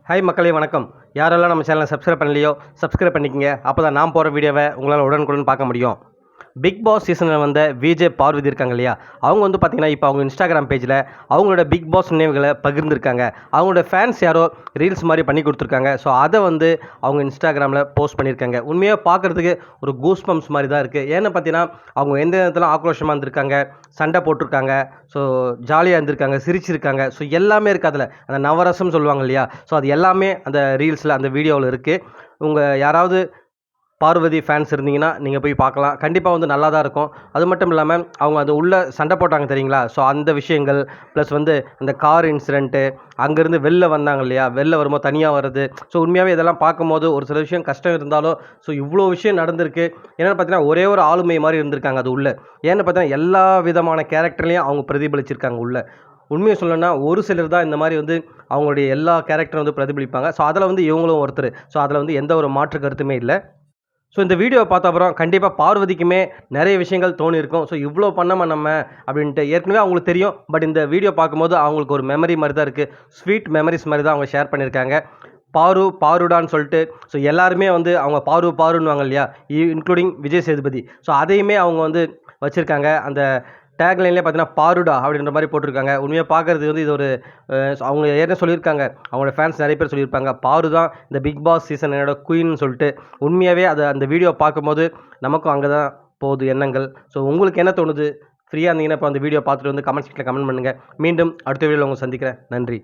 Hi மக்களே வணக்கம். யாரெல்லாம் நம்ம சேனலை சப்ஸ்கிரைப் பண்ணலையோ சப்ஸ்கிரைப் பண்ணிக்கங்க. அப்போ தான் நான் போகிற வீடியோவை உங்களால் உடனுக்குடன் பார்க்க முடியும். பிக் பாஸ் சீசனில் வந்த விஜே பார்வதி இருக்காங்க இல்லையா, அவங்க வந்து பார்த்திங்கன்னா இப்போ அவங்க இன்ஸ்டாகிராம் பேஜில் அவங்களோட பிக் பாஸ் நினைவுகளை பகிர்ந்துருக்காங்க. அவங்களோட ஃபேன்ஸ் யாரோ ரீல்ஸ் மாதிரி பண்ணி கொடுத்துருக்காங்க. ஸோ அதை வந்து அவங்க இன்ஸ்டாகிராமில் போஸ்ட் பண்ணியிருக்காங்க. உண்மையாக பார்க்குறதுக்கு ஒரு கூஸ் பம்ப்ஸ் மாதிரி தான் இருக்குது. ஏன்னு பார்த்தீங்கன்னா அவங்க எந்த நேரத்தில் ஆக்ரோஷமாக இருந்திருக்காங்க, சண்டை போட்டிருக்காங்க, ஸோ ஜாலியாக இருந்திருக்காங்க, சிரிச்சிருக்காங்க. ஸோ எல்லாமே இருக்குது அதில். அந்த நவரசம் சொல்லுவாங்க இல்லையா, ஸோ அது எல்லாமே அந்த ரீல்ஸில் அந்த வீடியோவில் இருக்குது. உங்கள் யாராவது பார்வதி ஃபேன்ஸ் இருந்தீங்கன்னா நீங்கள் போய் பார்க்கலாம். கண்டிப்பாக வந்து நல்லா தான் இருக்கும். அது மட்டும் இல்லாமல் அவங்க அது உள்ளே சண்டை போட்டாங்க தெரியுங்களா, ஸோ அந்த விஷயங்கள் ப்ளஸ் வந்து அந்த கார் இன்சிடென்ட்டு, அங்கேருந்து வெளில வந்தாங்க இல்லையா, வெளில வரும்போது தனியாக வருது. ஸோ உண்மையாகவே இதெல்லாம் பார்க்கும்போது ஒரு சில விஷயம் கஷ்டம் இருந்தாலும் ஸோ இவ்வளோ விஷயம் நடந்திருக்கு. என்னென்னு பார்த்தீங்கன்னா ஒரே ஒரு ஆளுமை மாதிரி இருந்திருக்காங்க அது உள்ளே. ஏன்னு பார்த்தீங்கன்னா எல்லா விதமான கேரக்டர்லேயும் அவங்க பிரதிபலிச்சிருக்காங்க உள்ளே. உண்மையை சொல்லணும்னா ஒரு சிலர் தான் இந்த மாதிரி வந்து அவங்களுடைய எல்லா கேரக்டரும் வந்து பிரதிபலிப்பாங்க. ஸோ அதில் வந்து இவங்களும் ஒருத்தர். ஸோ அதில் வந்து எந்த ஒரு மாற்று கருத்துமே இல்லை. ஸோ இந்த வீடியோவை பார்த்த அப்புறம் கண்டிப்பாக பார்வதிக்குமே நிறைய விஷயங்கள் தோணியிருக்கும். ஸோ இவ்வளோ பண்ணாமல் நம்ம அப்படின்ட்டு ஏற்கனவே அவங்களுக்கு தெரியும். பட் இந்த வீடியோ பார்க்கும்போது அவங்களுக்கு ஒரு மெமரி மாதிரி தான் இருக்குது. ஸ்வீட் மெமரிஸ் மாதிரி தான் அவங்க ஷேர் பண்ணியிருக்காங்க. பாருடான்னு சொல்லிட்டு ஸோ எல்லாருமே வந்து அவங்க பாருன்னுவாங்க இல்லையா, இன்க்ளூடிங் விஜய் சேதுபதி. ஸோ அதையுமே அவங்க வந்து வச்சுருக்காங்க. அந்த டேக்லைன்லேயே பார்த்தீங்கன்னா பாருடா அப்படின்ற மாதிரி போட்டிருக்காங்க. உண்மையாக பார்க்குறது வந்து இது ஒரு அவங்க ஏற்கனவே சொல்லியிருக்காங்க. அவங்களோட ஃபேன்ஸ் நிறைய பேர் சொல்லியிருப்பாங்க, பாரு தான் இந்த பிக் பாஸ் சீசன் என்னோட குயின்னு சொல்லிட்டு. உண்மையாகவே அதை அந்த வீடியோ பார்க்கும்போது நமக்கும் அங்கே தான் போகுது எண்ணங்கள். ஸோ உங்களுக்கு என்ன தோணுது? ஃப்ரீயாக இருந்தீங்கன்னா இப்போ அந்த வீடியோ பார்த்துட்டு வந்து கமெண்ட் செக்ஷனில் கமெண்ட் பண்ணுங்கள். மீண்டும் அடுத்த வீடியோவில் உங்களை சந்திக்கிறேன். நன்றி.